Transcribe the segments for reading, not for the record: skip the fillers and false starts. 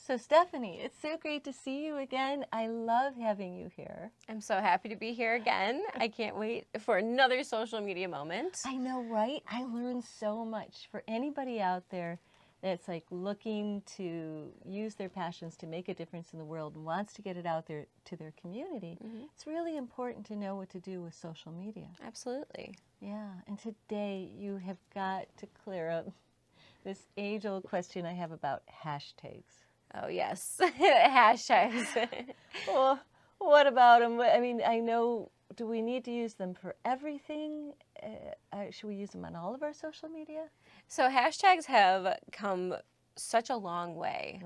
So Stephanie, it's so great to see you again. I love having you here. I'm so happy to be here again. I can't wait for another social media moment. I know, right? I learned so much. For anybody out there that's like looking to use their passions to make a difference in the world and wants to get it out there to their community, it's really important to know what to do with social media. Absolutely. Yeah, and today you have got to clear up this age-old question I have about hashtags. Oh, yes. Hashtags. Well, what about them? I mean, I know, do we need to use them for everything? Should we use them on all of our social media? So hashtags have come such a long way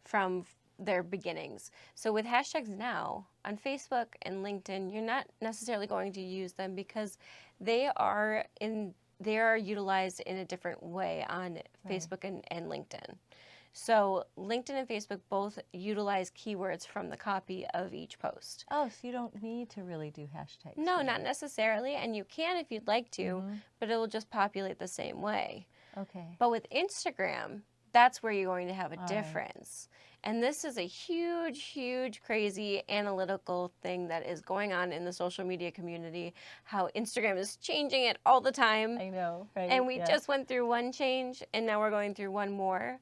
from their beginnings. So with hashtags now on Facebook and LinkedIn, you're not necessarily going to use them because they are utilized in a different way on Facebook and LinkedIn. So LinkedIn and Facebook both utilize keywords from the copy of each post. Oh, so you don't need to really do hashtags. No, not necessarily, and you can if you'd like to, but it will just populate the same way. Okay. But with Instagram, that's where you're going to have a difference. And this is a huge, huge, crazy analytical thing that is going on in the social media community, how Instagram is changing it all the time. I know, right? And we just went through one change, and now we're going through one more.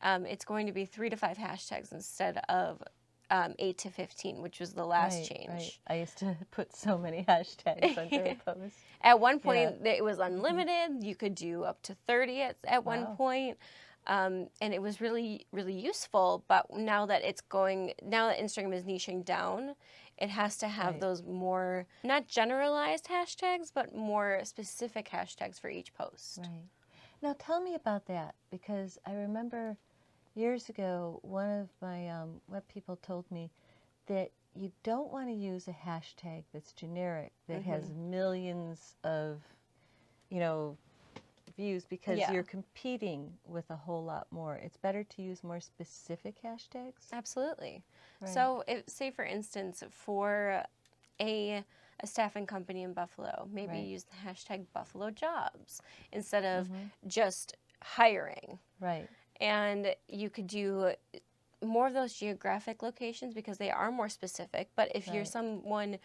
It's going to be 3 to 5 hashtags instead of 8 to 15, which was the last change. Right. I used to put so many hashtags under a post. At one point, it was unlimited. You could do up to 30 at one point. And it was really, really useful. But now that Instagram is niching down, it has to have those more, not generalized hashtags, but more specific hashtags for each post. Right. Now tell me about that, because I remember years ago, one of my web people told me that you don't want to use a hashtag that's generic, that has millions of, views, because you're competing with a whole lot more. It's better to use more specific hashtags. Absolutely. So say for instance, for a staffing company in Buffalo, maybe use the hashtag Buffalo jobs instead of just hiring. Right. And you could do more of those geographic locations because they are more specific. But if you're someone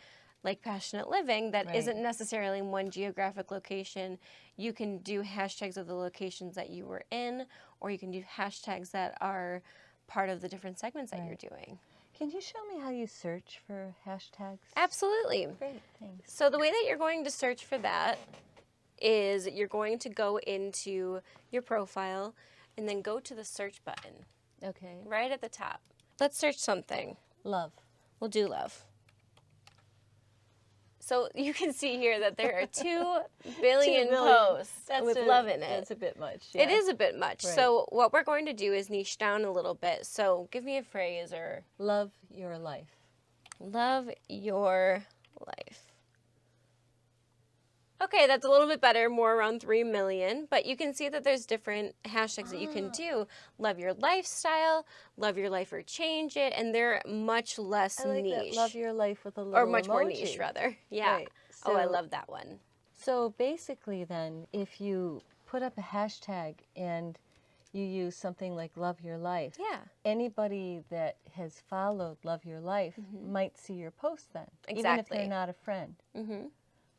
like Passionate Living that isn't necessarily in one geographic location, you can do hashtags of the locations that you were in, or you can do hashtags that are part of the different segments that you're doing. Can you show me how you search for hashtags? Absolutely. Great, thanks. So the way that you're going to search for that is you're going to go into your profile and then go to the search button. Okay. Right at the top. Let's search something. Love. We'll do love. So you can see here that there are 2 billion posts with love in it. That's a bit much. It is a bit much. So what we're going to do is niche down a little bit. So give me a phrase or... Love your life. Love your life. Okay, that's a little bit better, more around 3 million, but you can see that there's different hashtags that you can do. Love your lifestyle, love your life or change it, and they're much less niche. That. Love your life with a little or much emoji. More niche, rather. Yeah. Right. So, I love that one. So basically then, if you put up a hashtag and you use something like Love Your Life, anybody that has followed Love Your Life might see your post then, even if they're not a friend.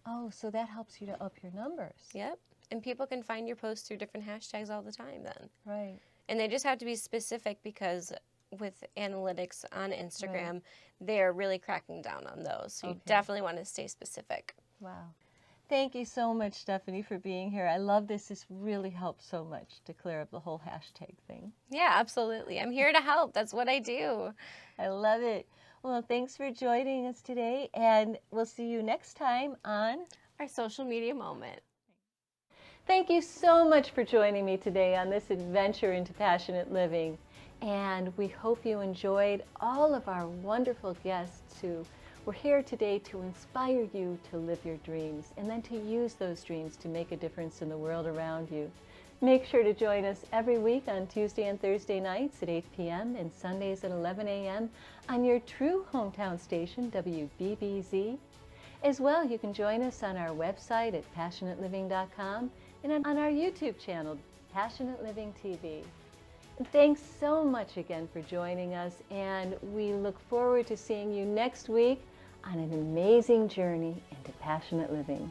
Oh, so that helps you to up your numbers. Yep. And people can find your posts through different hashtags all the time then. Right. And they just have to be specific because with analytics on Instagram, they're really cracking down on those. So you definitely want to stay specific. Wow. Thank you so much, Stephanie, for being here. I love this. This really helps so much to clear up the whole hashtag thing. Yeah, absolutely. I'm here to help. That's what I do. I love it. Well, thanks for joining us today, and we'll see you next time on Our Social Media Moment. Thank you so much for joining me today on this adventure into passionate living. And we hope you enjoyed all of our wonderful guests who were here today to inspire you to live your dreams and then to use those dreams to make a difference in the world around you. Make sure to join us every week on Tuesday and Thursday nights at 8 p.m. and Sundays at 11 a.m. on your true hometown station, WBBZ. As well, you can join us on our website at passionateliving.com and on our YouTube channel, Passionate Living TV. Thanks so much again for joining us, and we look forward to seeing you next week on an amazing journey into passionate living.